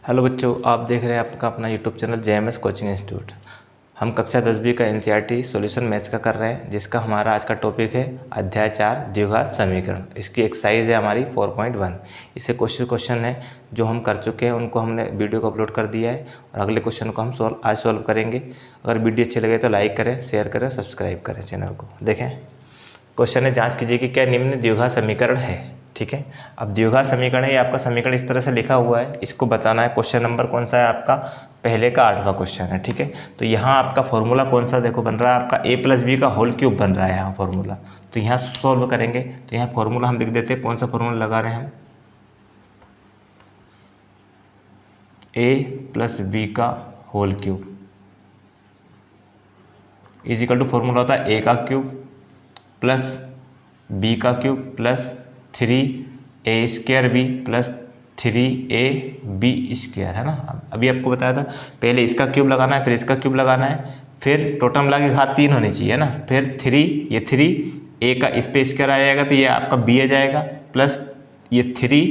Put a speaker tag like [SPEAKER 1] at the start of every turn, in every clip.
[SPEAKER 1] Hello बच्चों, आप देख रहे हैं आपका अपना YouTube channel JMS coaching institute. हम कक्षा 10वीं का NCERT सॉल्यूशन मैथ्स का कर रहे हैं, जिसका हमारा आज का टॉपिक है अध्याय 4 द्विघात समीकरण। इसकी एक्सरसाइज है हमारी 4.1। इससे क्वेश्चन है जो हम कर चुके हैं, उनको हमने वीडियो को अपलोड कर दिया है और अगले क्वेश्चन को हम आज सॉल्व करेंगे। अगर वीडियो अच्छी लगे तो लाइक करें, शेयर करें, सब्सक्राइब करें चैनल को। देखें क्वेश्चन है, जांच कीजिए कि क्या निम्न द्विघात समीकरण है। ठीक है, अब द्विघात समीकरण है, ये आपका समीकरण इस तरह से लिखा हुआ है, इसको बताना है। क्वेश्चन नंबर कौन सा है आपका? पहले का 8वां क्वेश्चन है। ठीक है, तो यहाँ आपका फॉर्मूला कौन सा देखो बन रहा है आपका a+b का होल क्यूब बन रहा है यहाँ फॉर्मूला। तो यहाँ सॉल्व करेंगे तो यहाँ फॉर्मूला हम लिख देते हैं। कौन सा फॉर्मूला लगा रहे हैं हम? a+b का whole cube is equal to formula होता है a का क्यूब प्लस b का cube plus 3a² b plus 3ab², है ना। अभी आपको बताया था पहले इसका क्यूब लगाना है, फिर इसका क्यूब लगाना है, फिर टोटल मिला के घात 3 होनी चाहिए, है ना। फिर 3 ये 3 a का इस पे स्क्वायर आ जाएगा तो ये आपका b आ जाएगा, प्लस ये 3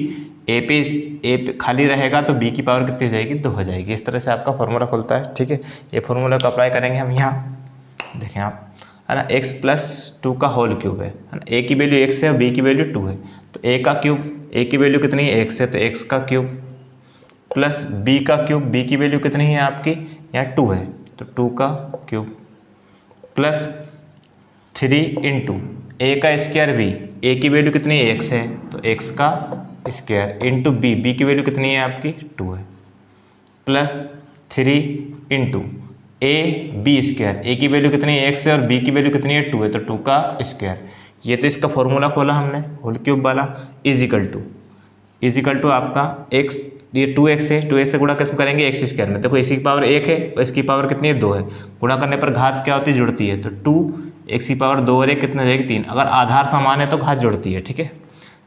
[SPEAKER 1] a पे खाली रहेगा तो b की पावर कितनी हो जाएगी? 2 हो जाएगी। इस तरह से आपका फॉर्मूला खुलता है। ठीक है, ये फॉर्मूला को अप्लाई करेंगे हम यहाँ। देखें आप, है ना, x+2 का होल क्यूब है ना। a की वैल्यू x है और b की वैल्यू 2 है, तो a का क्यूब, a की वैल्यू कितनी है? x है, तो x का क्यूब प्लस b का क्यूब, b की वैल्यू कितनी है आपकी? यहाँ 2 है, तो 2 का क्यूब प्लस 3 इंटू a का स्क्वायर b, a की वैल्यू कितनी है? x है, तो x का स्क्वायर इंटू b की वैल्यू कितनी है आपकी? 2 है, प्लस 3 इंटू a² a की वैल्यू कितनी है? x है और b की वैल्यू कितनी है? 2 है, तो 2 का स्क्वायर। ये तो इसका फॉर्मूला खोला हमने होल क्यूब वाला। इजिकल टू आपका x, ये 2x है, 2x से गुणा कैसे करेंगे? x² में। देखो इसकी पावर 1 है और इसकी पावर कितनी है? 2 है। गुणा करने पर घात क्या होती है? जुड़ती है, तो 2x की पावर 2 और 1 कितना हो जाएगी? 3। अगर आधार समान है तो घात जुड़ती है। ठीक है,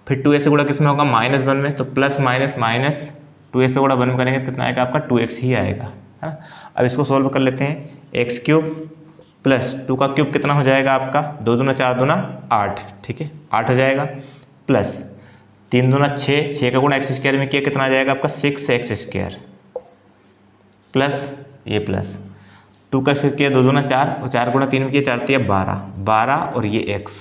[SPEAKER 1] फिर 2x से गुणा किस में होगा? -1 में, तो प्लस माइनस माइनस 2x से गुणा 1 में करेंगे तो कितना आएगा आपका? 2x ही आएगा, है ना। अब इसको सोल्व कर लेते हैं। x³ प्लस 2 का क्यूब कितना हो जाएगा आपका? 2 दूना 4 दूना 8। ठीक है, 8 हो जाएगा, प्लस 3 दूना 6, 6 का गुणा x² में किया कितना आ जाएगा आपका? 6x², प्लस ये प्लस 2 का स्क्वायर किया 2 दूना 4 और 4 गुणा 3 में किया 4 3 12 और ये x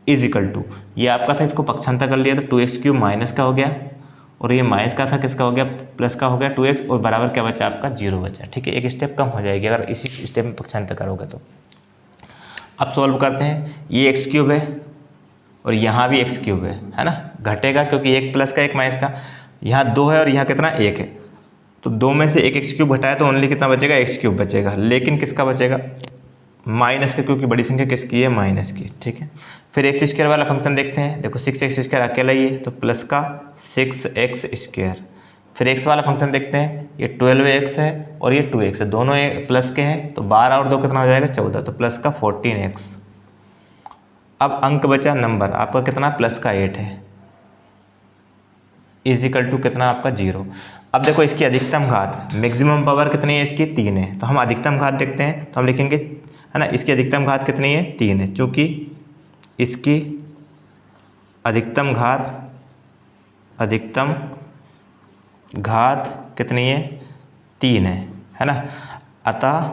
[SPEAKER 1] इजिकल टू, ये आपका था, इसको पक्षांतर कर लिया तो 2x³ माइनस का हो गया और ये माइनस का था, किसका हो गया? प्लस का हो गया 2x, और बराबर क्या बचा आपका? 0 बचा। ठीक है, एक स्टेप कम हो जाएगी अगर इसी स्टेप में पक्षांतर करोगे तो। अब सॉल्व करते हैं। ये x³ है और यहाँ भी x³ है ना। घटेगा क्योंकि एक प्लस का एक माइनस का, यहाँ 2 है और यहाँ कितना? 1 है, तो 2 में से एक x³ घटाया तो ओनली कितना बचेगा? x³ बचेगा। लेकिन किसका बचेगा? माइनस का, क्योंकि बड़ी संख्या किसकी है? माइनस की। ठीक है, फिर x² वाला फंक्शन देखते हैं। देखो 6x² अकेला ही है तो प्लस का 6x²। फिर x वाला फंक्शन देखते हैं, ये 12x है और ये 2x है, दोनों प्लस के हैं, तो 12 और 2 कितना हो जाएगा? 14, तो प्लस का 14x। अब अंक बचा नंबर आपका कितना? प्लस का 8 है, इजिकल टू कितना आपका? 0। अब देखो इसकी अधिकतम घात, मैक्सिमम पावर कितनी है इसकी? 3 है, तो हम अधिकतम घात देखते हैं, तो हम लिखेंगे, है ना, इसकी अधिकतम घात कितनी है? 3 है, क्योंकि इसकी अधिकतम घात कितनी है? 3 है ना। अतः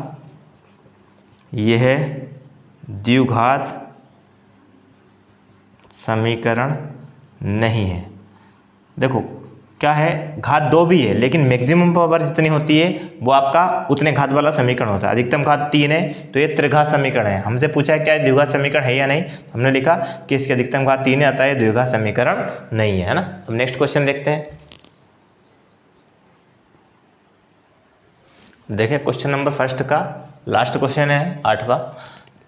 [SPEAKER 1] यह द्विघात समीकरण नहीं है। देखो क्या है, घात 2 भी है लेकिन मैक्सिमम पावर जितनी होती है वो आपका उतने घात वाला समीकरण होता है। अधिकतम घात 3 है तो ये त्रिघात समीकरण है। हमसे पूछा है क्या ये द्विघात समीकरण है या नहीं, तो हमने लिखा कि इसकी अधिकतम घात 3 है, अतः ये द्विघात समीकरण नहीं है, ना। अब नेक्स्ट क्वेश्चन देखते हैं। देखें क्वेश्चन नंबर फर्स्ट का लास्ट क्वेश्चन है 8वां।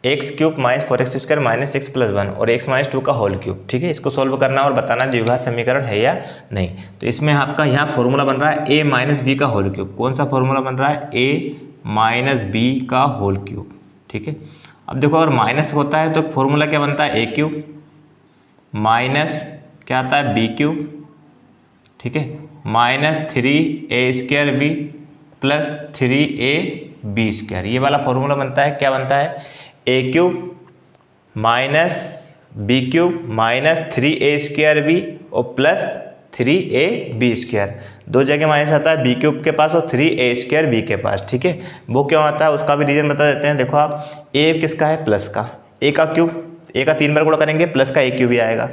[SPEAKER 1] x³ - 4x² - 6 + 1 और x - 2 का होल क्यूब। ठीक है, इसको सोल्व करना और बताना द्विघात समीकरण है या नहीं। तो इसमें आपका यहाँ फॉर्मूला बन रहा है a - b का होल क्यूब। कौन सा फॉर्मूला बन रहा है? a - b का होल क्यूब। ठीक है, अब देखो अगर माइनस होता है तो फॉर्मूला क्या बनता है? a³ माइनस क्या आता है? b³। ठीक है, -3a² b प्लस 3ab², ये वाला फॉर्मूला बनता है। क्या बनता है? a³ - b³ - 3a² b और प्लस 3ab²। दो जगह माइनस आता है b³ के पास और 3a² b के पास, ठीक है। वो क्यों आता है उसका भी रीज़न बता देते हैं। देखो आप a किसका है, प्लस का, a का क्यूब, a का 3 बार गुणा करेंगे प्लस का a³ ही आएगा,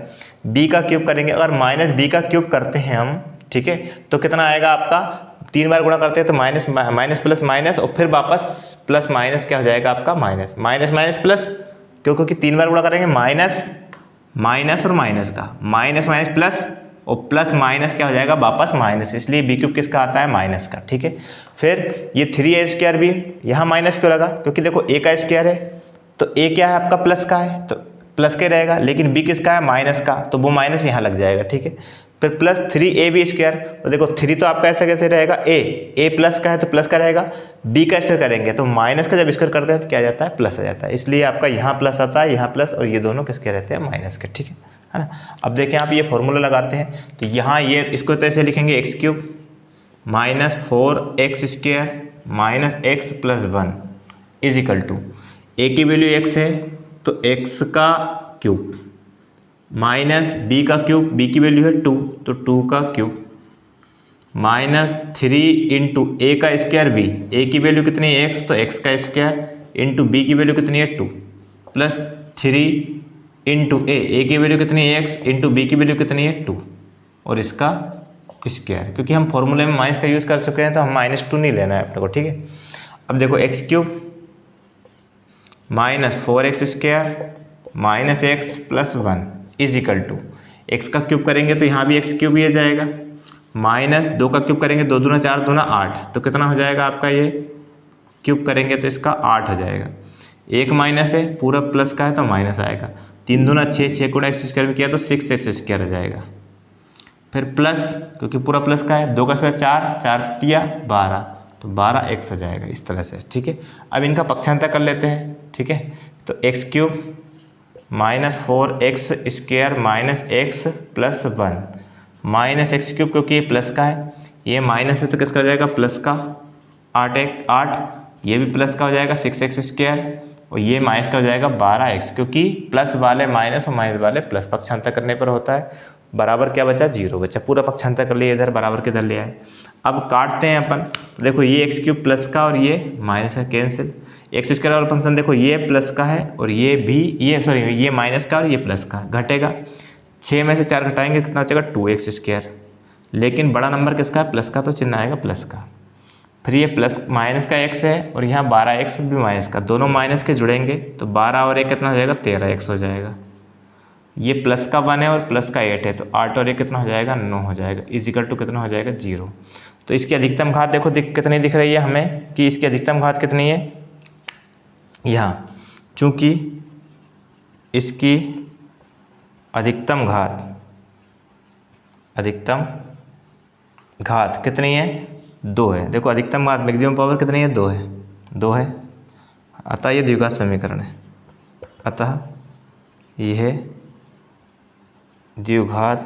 [SPEAKER 1] b का क्यूब करेंगे, अगर माइनस b का क्यूब करते हैं हम, ठीक है, तो कितना आएगा आपका, 3 बार गुणा करते हैं तो माइनस माइनस प्लस माइनस और फिर वापस प्लस माइनस क्या हो जाएगा आपका, माइनस माइनस माइनस प्लस, क्योंकि 3 बार गुणा करेंगे माइनस माइनस और माइनस का, माइनस माइनस प्लस और प्लस माइनस क्या हो जाएगा वापस माइनस, इसलिए b³ किसका आता है, माइनस का, ठीक है। फिर ये 3a² भी यहाँ माइनस क्यों लगा, क्योंकि देखो a का स्क्वायर है तो a क्या है आपका, प्लस का है तो प्लस के रहेगा, लेकिन b किसका है, माइनस का, तो वो माइनस यहाँ लग जाएगा, ठीक है। फिर प्लस 3ab², तो देखो 3 तो आपका ऐसा कैसे रहेगा, a प्लस का है तो प्लस का रहेगा, b का स्क्वायर करेंगे तो माइनस का जब स्क्वायर करते हैं तो क्या आ जाता है, प्लस आ जाता है, इसलिए आपका यहाँ प्लस आता है, यहाँ प्लस, और ये दोनों किसके रहते हैं, माइनस के, ठीक है ना। अब देखें आप ये फॉर्मूला लगाते हैं तो यहाँ ये इसको तो ऐसे लिखेंगे x³ minus 4x² minus x plus 1 is equal to, a की वैल्यू x है तो x का क्यूब माइनस b का क्यूब, b की वैल्यू है 2 तो 2 का क्यूब माइनस 3 इंटू a का स्क्वायर b, a की वैल्यू कितनी है x तो x का स्क्वायर इंटू b की वैल्यू कितनी है 2 प्लस 3 इंटू a की वैल्यू कितनी है x इंटू b की वैल्यू कितनी है 2 और इसका स्क्वायर, क्योंकि हम फॉर्मूले में माइनस का यूज़ कर चुके हैं तो हम -2 नहीं लेना है अपने को, ठीक है। अब देखो x³ minus 4x² minus x plus 1 is equal to, x का क्यूब करेंगे तो यहाँ भी x³ ही आ जाएगा, माइनस 2 का क्यूब करेंगे 2 दूना 4 दूना 8, तो कितना हो जाएगा आपका, ये क्यूब करेंगे तो इसका 8 हो जाएगा, एक माइनस है पूरा प्लस का है तो माइनस आएगा, 3 दूना 6, 6 गुणा x² में किया तो 6x² आ जाएगा, फिर प्लस क्योंकि पूरा प्लस का है, 2 का स्क्वायर 4, 4 तिया 12 तो 12x आ जाएगा इस तरह से, ठीक है। अब इनका पक्षांतर कर लेते हैं, ठीक है, तो x³ minus 4x² minus x plus 1 minus x³ क्योंकि ये प्लस का है, ये माइनस है तो किसका हो जाएगा, प्लस का, 8 ये भी प्लस का हो जाएगा 6x² और ये माइनस का हो जाएगा 12x, क्योंकि प्लस वाले माइनस और माइनस वाले प्लस, पक्षांतर करने पर होता है बराबर क्या बचा, 0 बचा, पूरा पक्षांतर कर लिया इधर बराबर के इधर ले आए। अब काटते हैं अपन, देखो ये x³ प्लस का और ये माइनस है, कैंसिल, x² वाला फंक्शन देखो ये प्लस का है और ये भी, ये माइनस का और ये प्लस का, घटेगा 6 में से 4 घटाएंगे कितना बचेगा, 2x², लेकिन बड़ा नंबर किसका है, प्लस का, तो चिन्ह आएगा प्लस का। फिर ये प्लस माइनस का x है और यहाँ 12x भी माइनस का, दोनों माइनस के जुड़ेंगे तो 12 और 1 कितना हो जाएगा, 13x हो जाएगा। ये प्लस का 1 है और प्लस का 8 है तो 8 और 1 कितना हो जाएगा, 9 हो जाएगा, इज इक्वल टू कितना हो जाएगा, 0। तो इसकी अधिकतम घात देखो कितनी दिख रही है हमें, कि इसकी अधिकतम घात कितनी है, यहाँ चूँकि इसकी अधिकतम घात कितनी है, 2 है। देखो अधिकतम घात मैक्सिमम पावर कितनी है, 2 है, अतः ये द्विघात समीकरण है, अतः यह द्विघात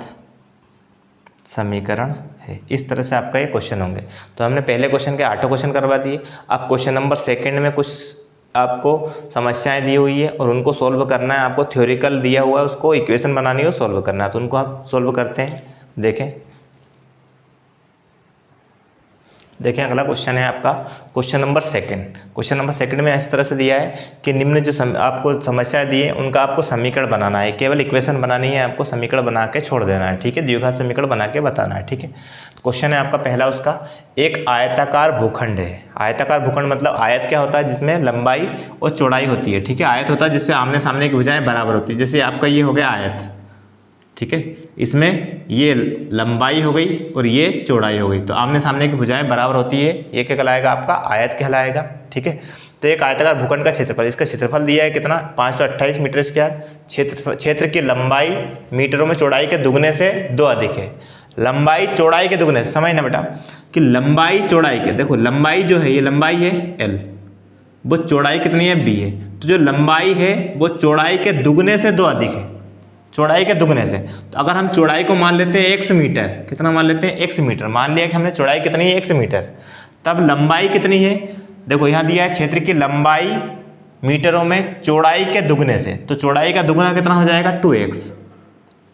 [SPEAKER 1] समीकरण है। इस तरह से आपका ये क्वेश्चन होंगे। तो हमने पहले क्वेश्चन के 8 क्वेश्चन करवा दिए। अब क्वेश्चन नंबर 2 में कुछ आपको समस्याएं दी हुई है और उनको सॉल्व करना है, आपको थ्योरिकल दिया हुआ है, उसको इक्वेशन बनानी है, सॉल्व करना है, तो उनको आप सॉल्व करते हैं। देखें अगला क्वेश्चन है आपका क्वेश्चन नंबर 2। क्वेश्चन नंबर 2 में इस तरह से दिया है कि निम्न जो आपको समस्या दी है उनका आपको समीकरण बनाना है, केवल इक्वेशन बनानी है, आपको समीकरण बना के छोड़ देना है, ठीक है, द्विघात समीकरण बना के बताना है, ठीक है। क्वेश्चन है आपका पहला उसका, एक आयताकार भूखंड है। आयताकार भूखंड मतलब आयत क्या होता है, जिसमें लंबाई और चौड़ाई होती है, ठीक है। आयत होता है जिससे आमने सामने की भुजाएं बराबर होती है, जैसे आपका ये हो गया आयत, ठीक है, इसमें ये लंबाई हो गई और ये चौड़ाई हो गई, तो आमने सामने की भुजाएं बराबर होती है, ये क्या कहलाएगा आपका, आयत कहलाएगा, ठीक है। तो एक आयताकार भूखंड का क्षेत्रफल, इसका क्षेत्रफल दिया है कितना, 528 मीटर स्क्वायर। क्षेत्र की लंबाई मीटरों में चौड़ाई के दुगने से 2 अधिक है। लंबाई चौड़ाई के दुगने से, समझना बेटा कि लंबाई चौड़ाई के, देखो लंबाई जो है ये लंबाई है L, वो चौड़ाई कितनी है B है, तो जो लंबाई है वो चौड़ाई के दुगने से 2 अधिक है, चौड़ाई के दुगने से। तो अगर हम चौड़ाई को मान लेते हैं x मीटर, कितना मान लेते हैं, x मीटर, मान लिया कि हमने चौड़ाई कितनी है, x मीटर, तब लंबाई कितनी है, देखो यहाँ दिया है क्षेत्र की लंबाई मीटरों में चौड़ाई के दुगने से, तो चौड़ाई का दुगना कितना हो जाएगा, 2x,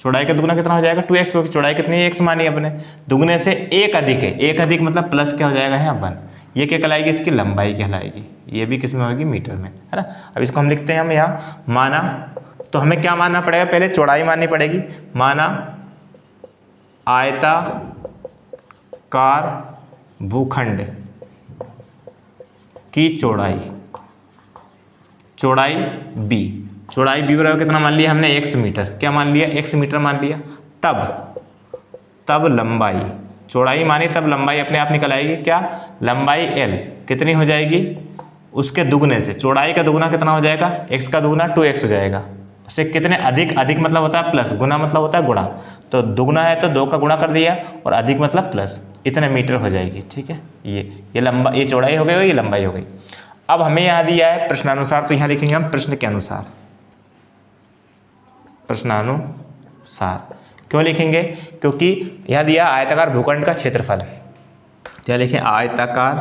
[SPEAKER 1] चौड़ाई का दुगना कितना हो जाएगा 2x, क्योंकि चौड़ाई कितनी है x मानी अपने, दुगने से एक अधिक है, एक अधिक मतलब प्लस क्या हो जाएगा यहाँ 1, ये क्या कहलाएगी इसकी लंबाई कहलाएगी, ये भी किस में होगी मीटर में, है ना। अब इसको हम लिखते हैं हम यहाँ माना, तो हमें क्या मानना पड़ेगा, पहले चौड़ाई माननी पड़ेगी, माना आयताकार भूखंड की चौड़ाई, चौड़ाई b, चौड़ाई b बराबर कितना मान लिया हमने x मीटर, क्या मान लिया x मीटर मान लिया, तब लंबाई, चौड़ाई मानी तब लंबाई अपने आप निकल आएगी, क्या लंबाई l कितनी हो जाएगी, उसके दुगने से, चौड़ाई का दुगना कितना हो जाएगा, x का दुगना 2x हो जाएगा, उससे कितने अधिक, अधिक मतलब होता है प्लस, गुना मतलब होता है गुणा, तो दुगना है तो 2 का गुणा कर दिया और अधिक मतलब प्लस, इतने मीटर हो जाएगी, ठीक है। ये लंबा, ये चौड़ाई हो गई और ये लंबाई हो गई। अब हमें यहाँ दिया है प्रश्नानुसार, तो यहाँ लिखेंगे हम प्रश्न के अनुसार, प्रश्नानुसार क्यों लिखेंगे, क्योंकि यहाँ दिया आयताकार भूखंड का क्षेत्रफल, क्या लिखें आयताकार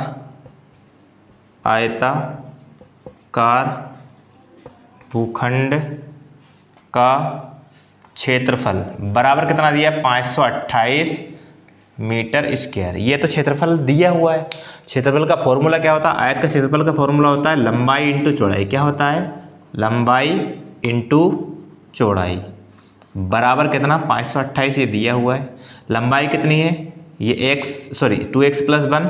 [SPEAKER 1] भूखंड का क्षेत्रफल बराबर कितना दिया है 528 मीटर स्क्वायर, ये तो क्षेत्रफल दिया हुआ है। क्षेत्रफल का फॉर्मूला क्या होता है, आयत का क्षेत्रफल का फॉर्मूला होता है लंबाई इंटू चौड़ाई, क्या होता है लंबाई इंटू चौड़ाई, बराबर कितना 528, ये दिया हुआ है। लंबाई कितनी है, ये 2x + 1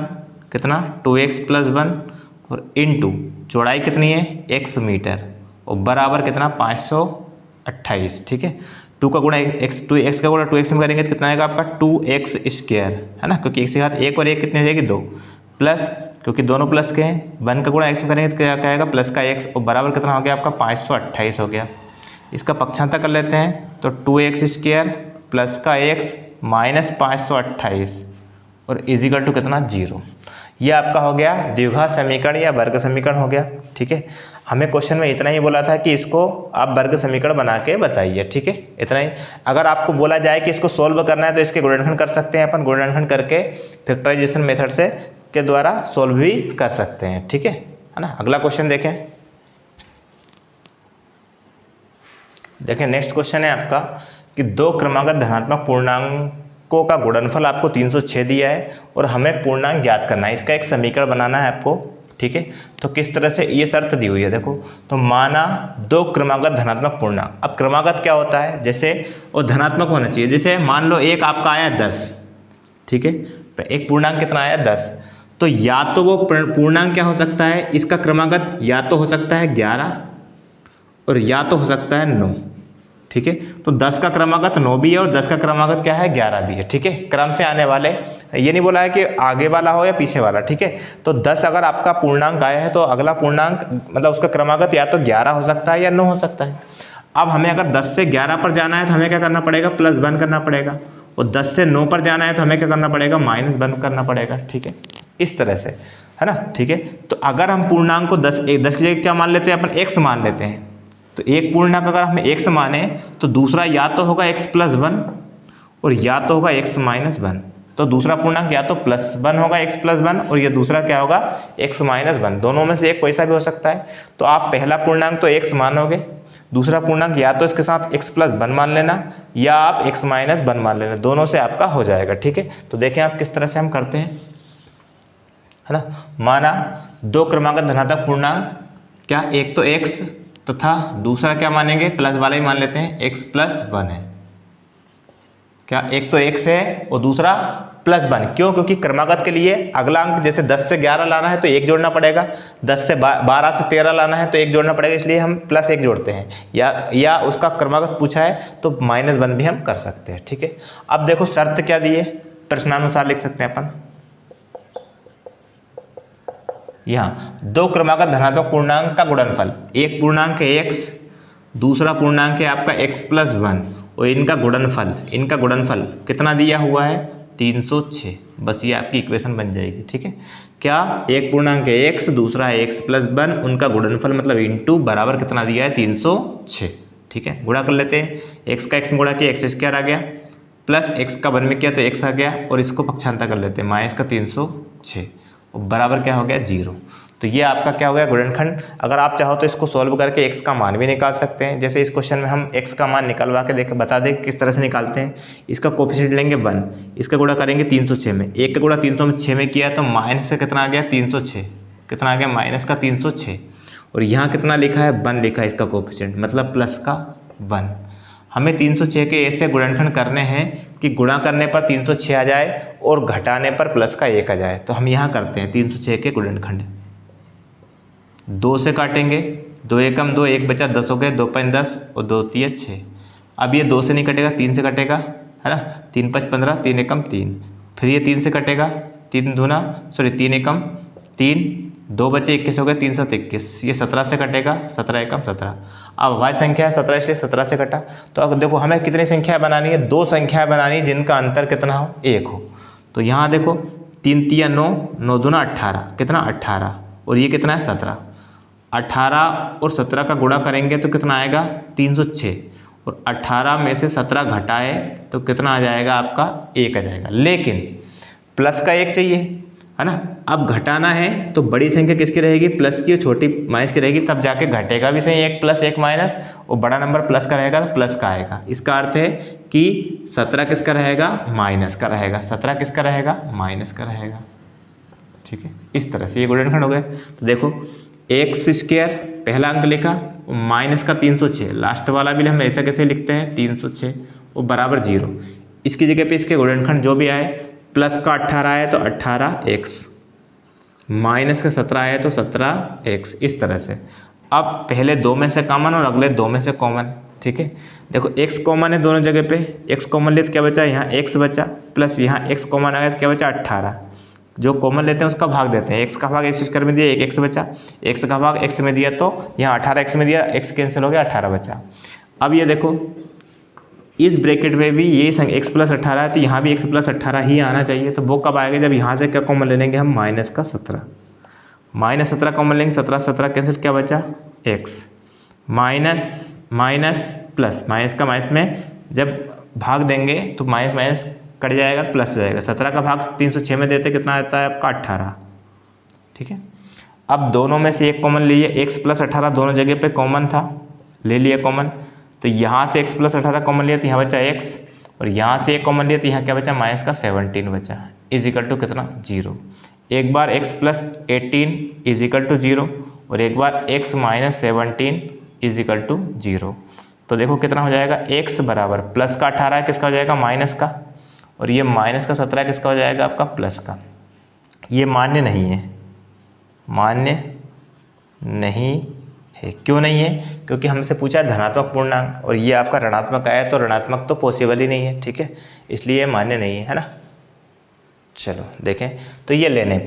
[SPEAKER 1] कितना 2x + 1 और इंटू चौड़ाई कितनी है x मीटर और बराबर कितना 528, ठीक है। 2 का गुणा x, 2x का गुणा 2x में करेंगे तो कितना आएगा आपका 2x स्क्वायर, है ना, क्योंकि एक से घात 1 और 1 कितनी हो जाएगी 2, प्लस क्योंकि दोनों प्लस के हैं, 1 का गुणा x में करेंगे तो क्या आएगा प्लस का x और बराबर कितना हो गया आपका 528 हो गया। इसका पक्षांतर कर लेते हैं तो 2x स्क्वायर प्लस का x माइनस 528 और इजिकल टू कितना 0। ये आपका हो गया द्विघात समीकरण या वर्ग समीकरण हो गया, ठीक है। हमें क्वेश्चन में इतना ही बोला था कि इसको आप वर्ग समीकरण बना के बताइए, ठीक है, इतना ही। अगर आपको बोला जाए कि इसको सोल्व करना है तो इसके गुणनखंड कर सकते हैं अपन, गुणनखंड करके फैक्टराइजेशन मेथड से के द्वारा सोल्व भी कर सकते हैं, ठीक है ना। अगला क्वेश्चन देखें, नेक्स्ट क्वेश्चन है आपका कि 2 क्रमागत धनात्मक पूर्णांकों का गुणनफल आपको 306 दिया है और हमें पूर्णांक ज्ञात करना है, इसका एक समीकरण बनाना है आपको, ठीक है। तो किस तरह से, ये शर्त दी हुई है देखो, तो माना 2 क्रमागत धनात्मक पूर्णांक, अब क्रमागत क्या होता है, जैसे वो धनात्मक होना चाहिए, जैसे मान लो एक आपका आया 10, ठीक है, एक पूर्णांक कितना आया 10, तो या तो वो पूर्णांक क्या हो सकता है, इसका क्रमागत या तो हो सकता है 11 और या तो हो सकता है 9, ठीक है। तो 10 का क्रमागत 9 भी है और 10 का क्रमागत क्या है 11 भी है, ठीक है, क्रम से आने वाले, ये नहीं बोला है कि आगे वाला हो या पीछे वाला, ठीक है। तो 10 अगर आपका पूर्णांक आया है तो अगला पूर्णांक मतलब उसका क्रमागत या तो 11 हो सकता है या 9 हो सकता है। अब हमें अगर 10 से 11 पर जाना है तो हमें क्या करना पड़ेगा, +1 करना पड़ेगा, और 10 से 9 पर जाना है तो हमें क्या करना पड़ेगा, -1 करना पड़ेगा, ठीक है, इस तरह से, है ना, ठीक है। तो अगर हम पूर्णांक को 10 की जगह क्या मान लेते हैं अपन, x मान लेते हैं, तो एक पूर्णांक अगर हमें x माने तो दूसरा या तो होगा x + 1 और या तो होगा x - 1, तो दूसरा पूर्णांक या तो +1 होगा x + 1 और ये दूसरा क्या होगा x - 1, दोनों में से एक कोई सा भी हो सकता है। तो आप पहला पूर्णांक तो x मानोगे, दूसरा पूर्णांक या तो इसके साथ x + 1 मान लेना या आप x - 1 मान लेना, दोनों से आपका हो जाएगा, ठीक है। तो देखें आप किस तरह से हम करते हैं, है ना। माना 2 क्रमागत धनात्मक पूर्णांक, क्या एक तो x तथा दूसरा क्या मानेंगे, प्लस वाला ही मान लेते हैं, x + 1 है, क्या एक तो x है और दूसरा +1, क्यों, क्योंकि क्रमागत के लिए अगला अंक जैसे 10 से 11 लाना है तो 1 जोड़ना पड़ेगा, 10 से 12 से 13 लाना है तो 1 जोड़ना पड़ेगा, इसलिए हम +1 जोड़ते हैं, या उसका क्रमागत पूछा है तो -1 भी हम कर सकते हैं, ठीक है। अब देखो शर्त क्या दी है, प्रश्नानुसार लिख सकते हैं अपन, यहाँ 2 क्रमागत धनात्मक पूर्णांक का गुणनफल, एक पूर्णांक है x, दूसरा पूर्णांक है आपका x + 1 और इनका गुणनफल कितना दिया हुआ है 306, बस ये आपकी इक्वेशन बन जाएगी, ठीक है। क्या, एक पूर्णांक है x, दूसरा है x + 1, उनका गुणनफल मतलब इंटू बराबर कितना दिया है 306, ठीक है। गुणा कर लेते हैं, x का x में गुणा किया x² आ गया, प्लस x का 1 में किया तो x आ गया और इसको पक्षांतर कर लेते हैं, -306 और बराबर क्या हो गया 0। तो तो ये आपका क्या हो गया गुणनखंड। अगर आप चाहो तो इसको सॉल्व करके x का मान भी निकाल सकते हैं। जैसे इस क्वेश्चन में हम x का मान निकलवा के बता दें किस तरह से निकालते हैं। इसका कोफिशिएंट लेंगे 1, इसका गुणा करेंगे 306 में, 1 का गुणा 306 में किया तो माइनस से कितना आ गया 306, कितना आ गया माइनस का 306, और यहाँ कितना लिखा है 1 लिखा है इसका कोफिशिएंट, मतलब प्लस का 1। हमें 306 के ऐसे गुणनखंड करने हैं कि गुणा करने पर 306 आ जाए और घटाने पर प्लस का 1 आ जाए। तो हम यहाँ करते हैं 306 के गुणनखंड। 2 से काटेंगे, 2 एकम 2, 1 बचा 10 हो गए, 2 5 10 और 2 3 6। अब ये 2 से नहीं कटेगा, 3 से कटेगा, है ना, 3 5 15, 3 एकम 3, फिर ये 3 से कटेगा, 3 एकम 3, 2 बचे 21 हो गए, 3 7 21, ये 17 से कटेगा, 17 एकम 17। अब y संख्या है 17 इसलिए 17 से कटा। तो अब देखो हमें कितनी संख्या बनानी है, 2 संख्याएं बनानी है जिनका अंतर कितना हो 1 हो। तो यहाँ देखो 3 3 9, 9 दूना 18, कितना 18, और ये कितना है 17। 18 और 17 का गुणा करेंगे तो कितना आएगा 306, और 18 में से 17 घटाए तो कितना आ जाएगा आपका 1 आ जाएगा। लेकिन प्लस का 1 चाहिए, है ना। अब घटाना है तो बड़ी संख्या किसकी रहेगी, प्लस की, और छोटी माइनस की रहेगी, तब जाके घटेगा भी सही 1 प्लस 1 माइनस, और बड़ा नंबर प्लस का रहेगा तो प्लस का आएगा। इसका अर्थ है कि 17 किसका रहेगा, माइनस का रहेगा, 17 किसका रहेगा, माइनस का रहेगा। ठीक है, इस तरह से ये गुणनखंड हो गए। तो देखो एक्स स्क्वायर पहला अंक लिखा, माइनस का 306, लास्ट वाला भी हम ऐसा कैसे लिखते हैं 306, वो बराबर 0। इसकी जगह पे इसके गुणनखंड जो भी आए, प्लस का 18 आए तो 18x, माइनस का 17 आए तो 17x, इस तरह से। अब पहले 2 में से कॉमन और अगले 2 में से कॉमन। ठीक है, देखो x कॉमन है दोनों जगह पे, x कॉमन ले तो क्या बचा, यहाँ x बचा, प्लस यहाँ x कॉमन आ गया तो क्या बचा 18। जो कॉमन लेते हैं उसका भाग देते हैं, x का भाग x स्क्वायर में दिया 1x बचा, x का भाग x में दिया तो यहाँ 18x में दिया, x कैंसिल हो गया 18 बचा। अब ये देखो इस ब्रैकेट में भी ये x प्लस 18 है तो यहाँ भी x प्लस 18 ही आना चाहिए। तो वो कब आएगा, जब यहाँ से क्या कॉमन ले लेंगे हम, माइनस का 17, माइनस 17 कॉमन लेंगे, 17 17 कैंसिल, क्या बचा x, minus minus plus, minus का माइनस में जब भाग देंगे तो माइनस माइनस कट जाएगा तो प्लस हो जाएगा। 17 का भाग 306 में देते कितना आता है आपका 18। ठीक है, अब दोनों में से एक कॉमन लीजिए, x प्लस 18 दोनों जगह पे कॉमन था, ले लिया कॉमन, तो यहाँ से x प्लस 18 कॉमन लिया तो यहाँ बचा x, और यहाँ से एक कॉमन लिया तो यहाँ क्या बचा माइनस का 17 बचा, इज इक्वल टू कितना 0। एक बार x plus 18 is equal to 0, और एक बार x minus 17 is equal to 0। तो देखो कितना हो जाएगा, x बराबर प्लस का 18 किसका हो जाएगा, माइनस का, और ये माइनस का 17 किसका हो जाएगा आपका, प्लस का। ये मान्य नहीं है, मान्य नहीं है। क्यों नहीं है, क्योंकि हमसे पूछा है धनात्मक पूर्णांक, और ये आपका ऋणात्मक आया तो ऋणात्मक तो पॉसिबल ही नहीं है। ठीक है, इसलिए ये मान्य नहीं है ना। चलो देखें, तो ये लेने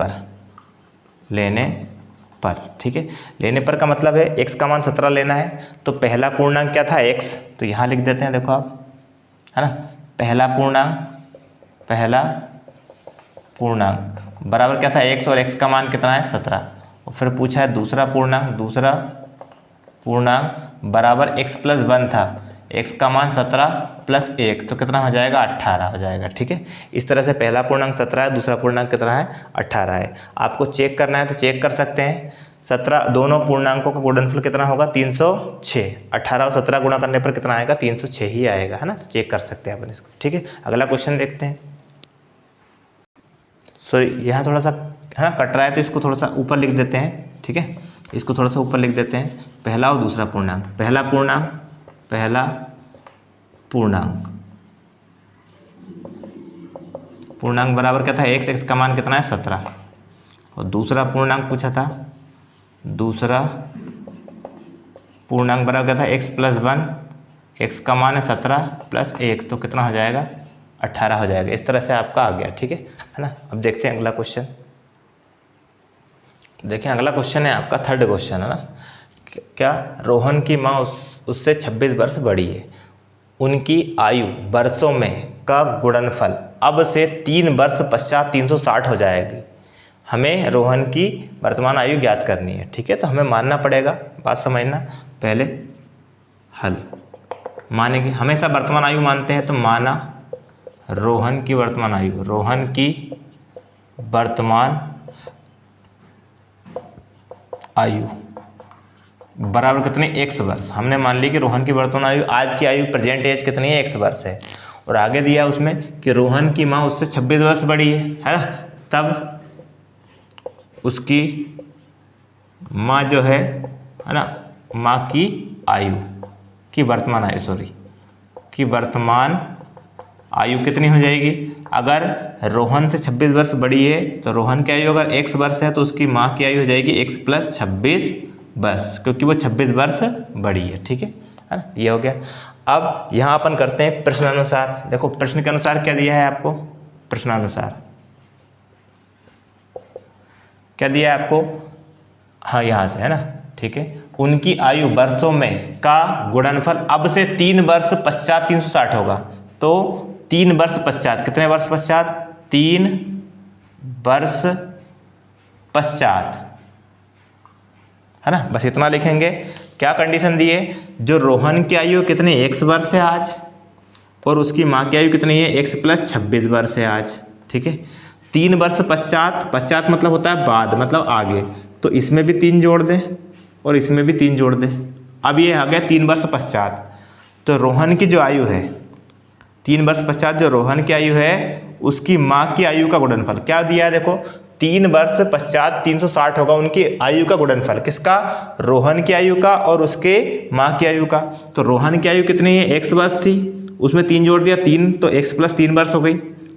[SPEAKER 1] पर, ठीक है, लेने पर का मतलब है x का मान 17 लेना है, तो पहला पूर्णांक क्या था x, तो यहाँ लिख देते हैं, देखो आप, है ना, पहला पूर्णांक बराबर क्या था x, और x का मान कितना है 17, और फिर पूछा है दूसरा पूर्णांक बराबर x प्लस 1 था, x का मान 17 प्लस 1 तो कितना हो जाएगा 18 हो जाएगा। ठीक है, इस तरह से पहला पूर्णांक 17 है, दूसरा पूर्णांक कितना है 18 है। आपको चेक करना है तो चेक कर सकते हैं, 17 दोनों पूर्णांकों का गुणनफल कितना होगा 306, 18 और 17 गुणा करने पर कितना आएगा 306 ही आएगा, है ना। तो चेक कर सकते हैं अपन इसको। ठीक है, अगला क्वेश्चन देखते हैं। सॉरी, यहाँ थोड़ा सा है ना कट रहा है तो इसको थोड़ा सा ऊपर लिख देते हैं। ठीक है, इसको थोड़ा सा ऊपर लिख देते हैं, पहला और दूसरा पूर्णांक। पहला पूर्णांक बराबर क्या था x का मान कितना है 17, और दूसरा पूर्णांक पूछा था, दूसरा पूर्णांक बराबर क्या था x प्लस 1, x का मान है 17 प्लस 1 तो कितना हो जाएगा 18 हो जाएगा। इस तरह से आपका आ गया। ठीक है ना। अब देखते हैं अगला क्वेश्चन। देखें अगला क्वेश्चन है आपका थर्ड क्वेश्चन, है ना। क्या रोहन की माँ उससे 26 वर्ष बड़ी है, उनकी आयु वर्षों में का गुणनफल अब से 3 वर्ष पश्चात 360 हो जाएगी। हमें रोहन की वर्तमान आयु ज्ञात करनी है। ठीक है, तो हमें मानना पड़ेगा, बात समझना पहले। हल मानेंगे, हमेशा वर्तमान आयु मानते हैं, तो माना रोहन की वर्तमान आयु, रोहन की वर्तमान आयु बराबर कितने, x वर्ष। हमने मान ली कि रोहन की वर्तमान आयु, आज की आयु प्रेजेंट एज कितनी है, x वर्ष है। और आगे दिया उसमें कि रोहन की माँ उससे 26 वर्ष बड़ी है ना, तब उसकी माँ जो है ना, माँ की आयु की वर्तमान आयु की वर्तमान आयु कितनी हो जाएगी। अगर रोहन से 26 वर्ष बड़ी है तो रोहन की आयु अगर x वर्ष है तो उसकी माँ की आयु हो जाएगी x + 26 वर्ष, क्योंकि वो 26 वर्ष बड़ी है। ठीक है ना, ये हो गया। अब यहाँ अपन करते हैं प्रश्नानुसार। देखो प्रश्न के अनुसार क्या दिया है आपको, प्रश्नानुसार क्या दिया है आपको, हाँ यहाँ से है ना, ठीक है। उनकी आयु वर्षों में का गुणनफल अब से 3 वर्ष पश्चात 360 होगा। तो 3 वर्ष पश्चात, कितने वर्ष पश्चात, 3 वर्ष पश्चात, है ना, बस इतना लिखेंगे। क्या कंडीशन दी है, जो रोहन की आयु कितनी, x वर्ष है आज, और उसकी माँ की आयु कितनी है, x + 26 वर्ष है आज। ठीक है, 3 वर्ष पश्चात, पश्चात मतलब होता है बाद, मतलब आगे, तो इसमें भी 3 जोड़ दें और इसमें भी 3 जोड़ दें। अब ये आ गया 3 वर्ष पश्चात, तो रोहन की जो आयु है 3 वर्ष पश्चात, जो रोहन की आयु है उसकी माँ की आयु का गुणनफल क्या दिया है, देखो 3 वर्ष पश्चात 360 होगा उनकी आयु का गुणनफल, किसका, रोहन की आयु का और उसके माँ की आयु का। तो रोहन की आयु कितनी है, x वर्ष थी, उसमें 3 जोड़ दिया, 3 तो x + 3 वर्ष हो गई।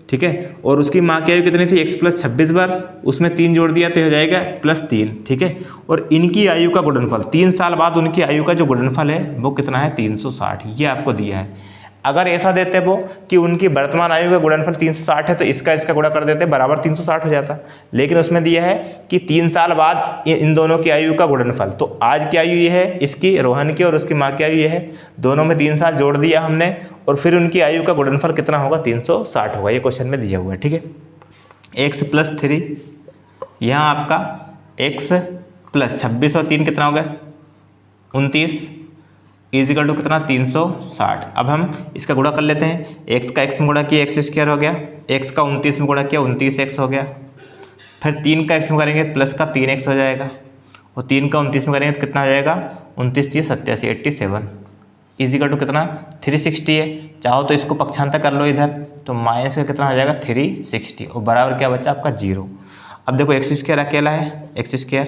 [SPEAKER 1] ठीक है, और उसकी माँ की आयु कितनी थी, x + 26 वर्ष, उसमें 3 जोड़ दिया तो हो जाएगा +3। ठीक है, और इनकी आयु का गुणनफल 3 साल बाद उनकी आयु का जो गुणनफल है वो कितना है, 360, ये आपको दिया है। अगर ऐसा देते वो कि उनकी वर्तमान आयु का गुणनफल 360 है तो इसका गुणा कर देते बराबर 360 हो जाता, लेकिन उसमें दिया है कि 3 साल बाद इन दोनों की आयु का गुणनफल। तो आज की आयु ये है इसकी, रोहन की, और उसकी माँ की आयु ये है, दोनों में 3 साल जोड़ दिया हमने, और फिर उनकी आयु का गुणनफल कितना होगा, 360 होगा। ये क्वेश्चन में दिया हुआ है। ठीक है, x + 3, यहाँ आपका x + 26 और 3 कितना हो गया, 29 = कितना, 360। अब हम इसका गुणा कर लेते हैं, x का x में गुणा किया x² हो गया, x का 29 में गुणा किया 29x हो गया, फिर 3 का x में करेंगे प्लस का 3x हो जाएगा, और 3 का 29 में करेंगे तो कितना हो जाएगा, 29 × 3 = 87, 87 = कितना, 360 है। चाहो तो इसको पक्षांतर कर लो इधर, तो माइनस का कितना हो जाएगा, 360, और बराबर क्या बचा आपका, 0। अब देखो x² अकेला है, x²,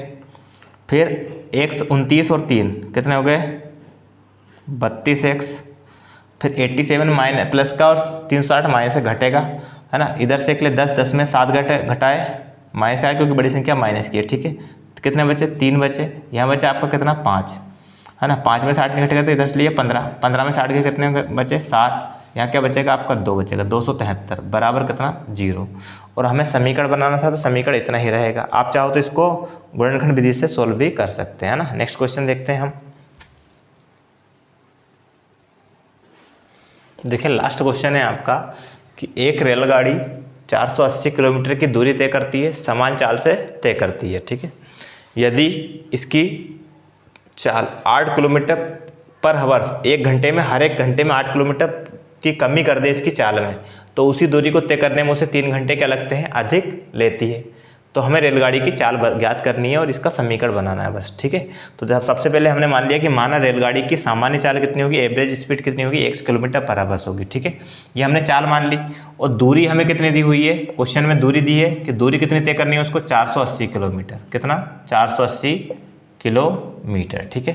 [SPEAKER 1] फिर x 29 और 3 कितने हो गए, 32x, फिर 87 माइनस प्लस का और 360 माइनस से घटेगा, है ना, इधर से एक ले 10, 10 में 7 घटाए, माइनस का है क्योंकि बड़ी संख्या माइनस की है। ठीक है, तो कितने बचे, 3 बचे, यहाँ बचा आपका कितना, 5, है ना, 5 में 60 नहीं घटेगा तो इधर से लिए 15, 15 में 60 के कितने बचे, 7, यहाँ क्या बचेगा आपका, 2 बचेगा, 273 बराबर कितना, 0। और हमें समीकरण बनाना था तो समीकरण इतना ही रहेगा। आप चाहो तो इसको गुणनखंड विधि से सोल्व भी कर सकते हैं ना। नेक्स्ट क्वेश्चन देखते हैं हम। देखिए लास्ट क्वेश्चन है आपका कि एक रेलगाड़ी 480 किलोमीटर की दूरी तय करती है, समान चाल से तय करती है। ठीक है, यदि इसकी चाल 8 किलोमीटर पर आवर्स, 1 घंटे में, हर 1 घंटे में 8 किलोमीटर की कमी कर दे इसकी चाल में, तो उसी दूरी को तय करने में उसे 3 घंटे क्या लगते हैं, अधिक लेती है। तो हमें रेलगाड़ी की चाल ज्ञात करनी है और इसका समीकरण बनाना है बस। ठीक है, तो जब सबसे पहले हमने मान लिया कि माना रेलगाड़ी की सामान्य चाल कितनी होगी, एवरेज स्पीड कितनी होगी, 1 किलोमीटर पर आवर्स होगी। ठीक है, ये हमने चाल मान ली, और दूरी हमें कितनी दी हुई है, क्वेश्चन में दूरी दी है कि दूरी कितनी तय करनी है उसको, 480 किलोमीटर, कितना, 480 किलोमीटर। ठीक है,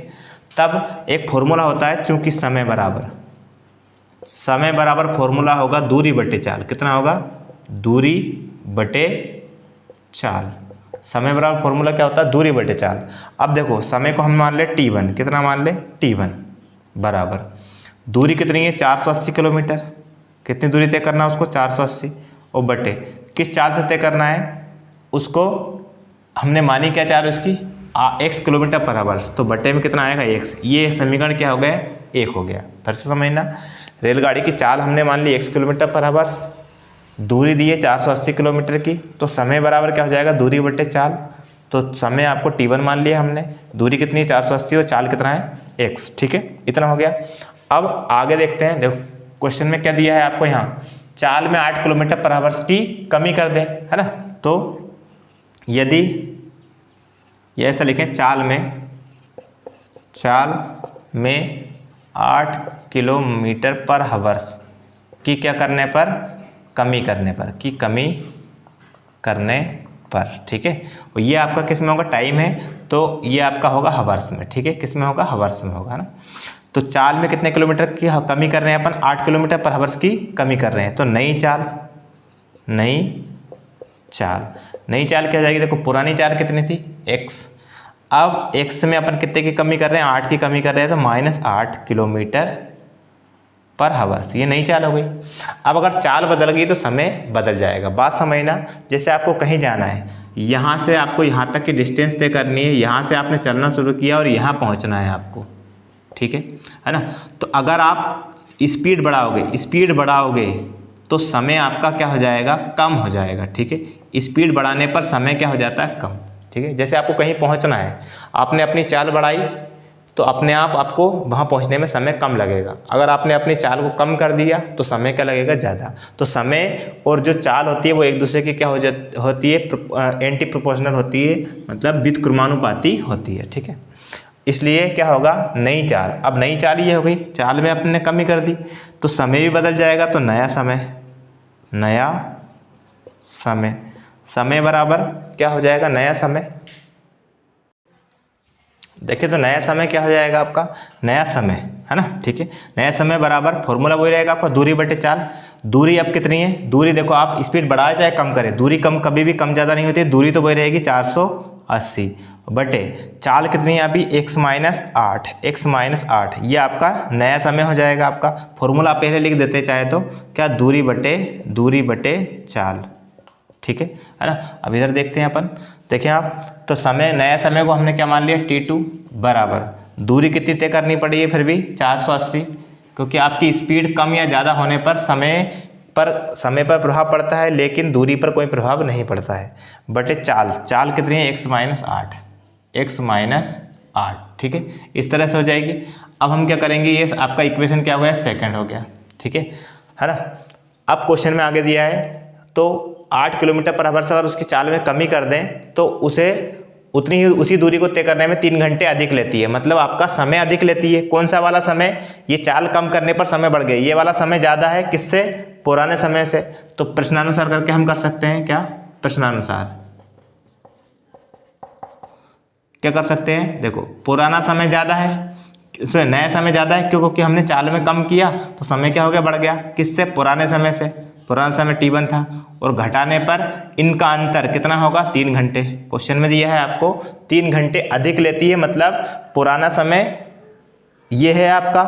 [SPEAKER 1] तब एक फॉर्मूला होता है, चूंकि समय बराबर फॉर्मूला होगा दूरी बटे चाल, कितना होगा, दूरी बटे चाल। समय बराबर फॉर्मूला क्या होता है, दूरी बटे चाल। अब देखो समय को हम मान ले t1, कितना मान ले, t1 बराबर दूरी कितनी है, 480 किलोमीटर, कितनी दूरी तय करना है उसको, 480, और बटे किस चाल से तय करना है उसको, हमने मानी क्या चाल उसकी, x किलोमीटर पर आवर्स, तो बटे में कितना आएगा, x। ये समीकरण क्या हो गया, 1 हो गया। फिर से समझना, रेलगाड़ी की चाल हमने मान ली 1 किलोमीटर पर आवर्स, दूरी दी है 480 किलोमीटर की, तो समय बराबर क्या हो जाएगा, दूरी बटे चाल। तो समय आपको t1 मान लिया हमने, दूरी कितनी है 480 और चाल कितना है, x। ठीक है, इतना हो गया। अब आगे देखते हैं, देखो क्वेश्चन में क्या दिया है आपको, यहाँ चाल में 8 किलोमीटर पर आवर्स की कमी कर दे, है ना। तो ये ऐसा लिखें, चाल में 8 किलोमीटर पर हावर्स की क्या करने पर, कमी करने पर, की कमी करने पर, ठीक है। और ये आपका किस में होगा, टाइम है, तो ये आपका होगा हावर्स में, ठीक है। किस में होगा, हावर्स में होगा ना। तो चाल में कितने किलोमीटर की कमी कर रहे हैं अपन, 8 किलोमीटर पर हावर्स की कमी कर रहे हैं। तो नई चाल क्या हो जाएगी, देखो पुरानी चाल कितनी थी, x, अब x में अपन कितने की कमी कर रहे हैं, 8 की कमी कर रहे हैं, तो -8 किलोमीटर पर हावर्स, ये नई चाल हो गई। अब अगर चाल बदल गई तो समय बदल जाएगा, बात समझना। जैसे आपको कहीं जाना है, यहाँ से आपको यहाँ तक की डिस्टेंस तय करनी है, यहाँ से आपने चलना शुरू किया और यहाँ पहुँचना है आपको, ठीक है ना। तो अगर आप स्पीड बढ़ाओगे तो समय आपका क्या हो जाएगा, कम हो जाएगा, ठीक है। स्पीड बढ़ाने पर समय क्या हो जाता है, कम, ठीक है। जैसे आपको कहीं पहुंचना है, आपने अपनी चाल बढ़ाई तो अपने आप आपको वहां पहुंचने में समय कम लगेगा। अगर आपने अपनी चाल को कम कर दिया तो समय क्या लगेगा, ज़्यादा। तो समय और जो चाल होती है वो एक दूसरे की क्या होती है, एंटी प्रोपोर्शनल होती है, मतलब व्युत्क्रमानुपाती होती है, ठीक है। इसलिए क्या होगा, नई चाल, अब नई चाल ये हो गई, चाल में अपने कमी कर दी तो समय भी बदल जाएगा। तो नया समय बराबर क्या हो जाएगा, नया समय। देखिए तो नया समय क्या हो जाएगा आपका, नया समय, है ना, ठीक है। नया समय बराबर फॉर्मूला वही रहेगा आपका, दूरी बटे चाल। दूरी अब कितनी है, दूरी देखो आप स्पीड बढ़ाए चाहे कम करें, दूरी कम कभी भी कम ज़्यादा नहीं होती है, दूरी तो वही रहेगी 480 बटे चाल कितनी है अभी, x - 8, ये आपका नया समय हो जाएगा। आपका फॉर्मूला आप पहले लिख देते चाहे तो, क्या, दूरी बटे चाल, ठीक है ना। अब इधर देखते हैं अपन, देखिए आप, तो समय, नया समय को हमने क्या मान लिया, t2 बराबर, दूरी कितनी तय करनी पड़ी है फिर भी 480, क्योंकि आपकी स्पीड कम या ज़्यादा होने पर समय पर प्रभाव पड़ता है, लेकिन दूरी पर कोई प्रभाव नहीं पड़ता है, बटे चाल कितनी है, x - 8, ठीक है। इस तरह से हो जाएगी। अब हम क्या करेंगे, ये आपका इक्वेशन क्या हो गया, सेकंड हो गया, ठीक है ना। अब क्वेश्चन में आगे दिया है, तो 8 किलोमीटर पर हावर्स अगर उसकी चाल में कमी कर दें तो उसी दूरी को तय करने में 3 घंटे अधिक लेती है, मतलब आपका समय अधिक लेती है। कौन सा वाला समय, ये चाल कम करने पर समय बढ़ गया, ये वाला समय ज़्यादा है किससे, पुराने समय से। तो प्रश्नानुसार करके हम कर सकते हैं, क्या, प्रश्नानुसार क्या कर सकते हैं, देखो पुराना समय ज़्यादा है, नया समय ज़्यादा है, क्योंकि हमने चाल में कम किया तो समय क्या हो गया, बढ़ गया, किससे, पुराने समय से। पुराना समय t1 था, और घटाने पर इनका अंतर कितना होगा, 3 घंटे। क्वेश्चन में दिया है आपको 3 घंटे अधिक लेती है, मतलब पुराना समय ये है आपका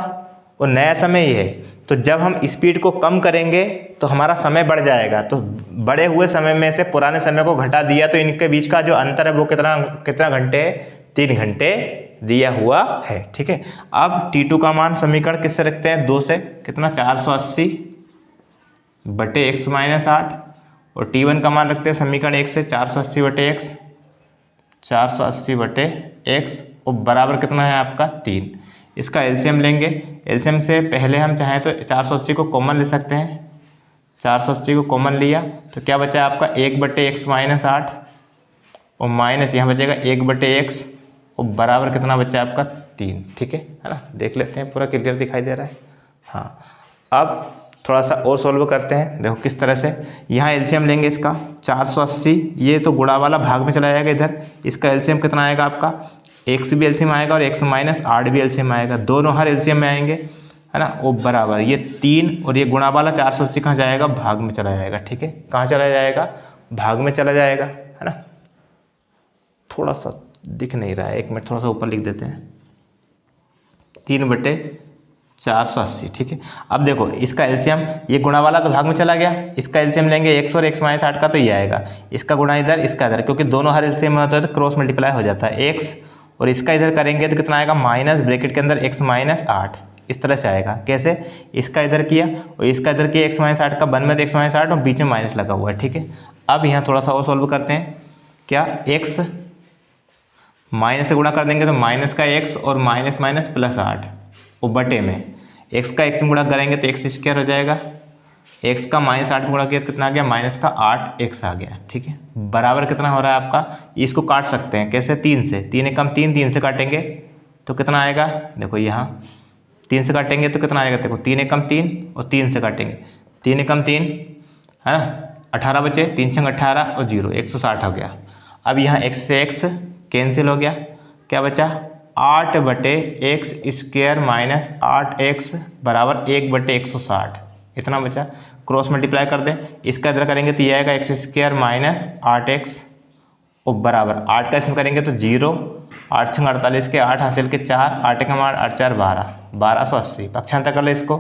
[SPEAKER 1] और नया समय ये है। तो जब हम स्पीड को कम करेंगे तो हमारा समय बढ़ जाएगा, तो बढ़े हुए समय में से पुराने समय को घटा दिया तो इनके बीच का जो अंतर है वो कितना घंटे है, 3 घंटे दिया हुआ है, ठीक है। अब t2 का मान समीकरण किससे रखते हैं, 2 से, कितना, 480 बटे x - 8, और t1 का मान रखते हैं समीकरण 1 से, 480 बटे x, और बराबर कितना है आपका, 3। इसका एलसीएम लेंगे, एलसीएम से पहले हम चाहें तो 480 को कॉमन ले सकते हैं, 480 को कॉमन लिया तो क्या बचा आपका, 1 बटे x - 8, और माइनस यहाँ बचेगा 1 बटे x, और बराबर कितना बचा आपका, 3, ठीक है ना। देख लेते हैं, पूरा क्लियर दिखाई दे रहा है। हाँ, अब थोड़ा सा और सॉल्व करते हैं, देखो किस तरह से। यहाँ एलसीएम लेंगे इसका 480, ये तो गुणा वाला भाग में चला जाएगा इधर, इसका एलसीएम कितना आएगा आपका, x भी एलसीएम आएगा और x - 8 भी एलसीएम आएगा, दोनों हर एलसीएम में आएंगे, है ना। वो बराबर ये 3 और ये गुणा वाला 480 कहाँ जाएगा, भाग में चला जाएगा, ठीक है। कहाँ चला जाएगा, भाग में चला जाएगा, है ना। थोड़ा सा दिख नहीं रहा है, 1 मिनट, थोड़ा सा ऊपर लिख देते हैं, 3 बटे 480, ठीक है। अब देखो इसका एलसीएम, ये गुणा वाला तो भाग में चला गया, इसका एलसीएम लेंगे x और x - 8 का, तो ये आएगा, इसका गुणा इधर, इसका इधर, क्योंकि दोनों हर एलसीएम में होता है तो क्रॉस मल्टीप्लाई हो जाता है, x और इसका इधर करेंगे तो कितना आएगा, माइनस ब्रैकेट के अंदर x - 8, इस तरह से आएगा। कैसे, इसका इधर किया और इसका इधर किया, x - 8 का, बन में तो x - 8 और बीच में माइनस लगा हुआ है, ठीक है। अब यहाँ थोड़ा सा और सॉल्व करते हैं, क्या, x माइनस से गुणा कर देंगे तो माइनस का x और माइनस प्लस 8, और बटे में x का x में गुणा करेंगे तो x² हो जाएगा, x का -8 में गुणा किया तो कितना आ गया, -8x आ गया। ठीक है, बराबर कितना हो रहा है आपका, इसको काट सकते हैं कैसे, 3 से, 3 एकम 3, 3 से काटेंगे तो कितना आएगा, देखो यहाँ 3 से काटेंगे तो कितना आएगा, देखो 3 एकम 3 और 3 से काटेंगे, 3 एकम 3 है ना, 18 बचे, 3 छंग 18 और 0, 160 हो गया। अब यहाँ x से x कैंसिल हो गया, क्या बचा, 8/x² माइनस 8x बराबर 1/160, इतना बचा। क्रॉस मल्टीप्लाई कर दें, इसका इधर करेंगे तो ये आएगा x² माइनस 8x और बराबर 8 का इसमें करेंगे तो 0, 8 छंग 48 के 8 हासिल के 4, 8 एकम 8, 8 4 12, 1280। पक्षांतर कर ले इसको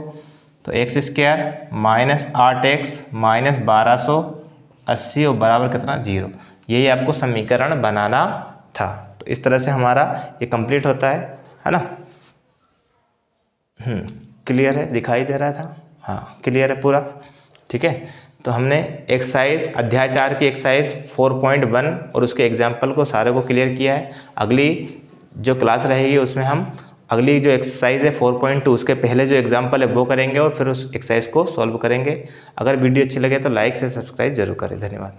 [SPEAKER 1] तो x² माइनस 8x माइनस 1280 और बराबर कितना, 0। यही आपको समीकरण बनाना था। तो इस तरह से हमारा ये कंप्लीट होता है ना। क्लियर है, दिखाई दे रहा था, हाँ क्लियर है पूरा। ठीक है, तो हमने एक्सरसाइज अध्याय 4 की एक्सरसाइज 4.1 और उसके एग्जाम्पल को सारे को क्लियर किया है। अगली जो क्लास रहेगी उसमें हम अगली जो एक्सरसाइज है 4.2 उसके पहले जो एग्जाम्पल है वो करेंगे और फिर उस एक्सरसाइज को सॉल्व करेंगे। अगर वीडियो अच्छी लगे तो लाइक से सब्सक्राइब जरूर करें। धन्यवाद।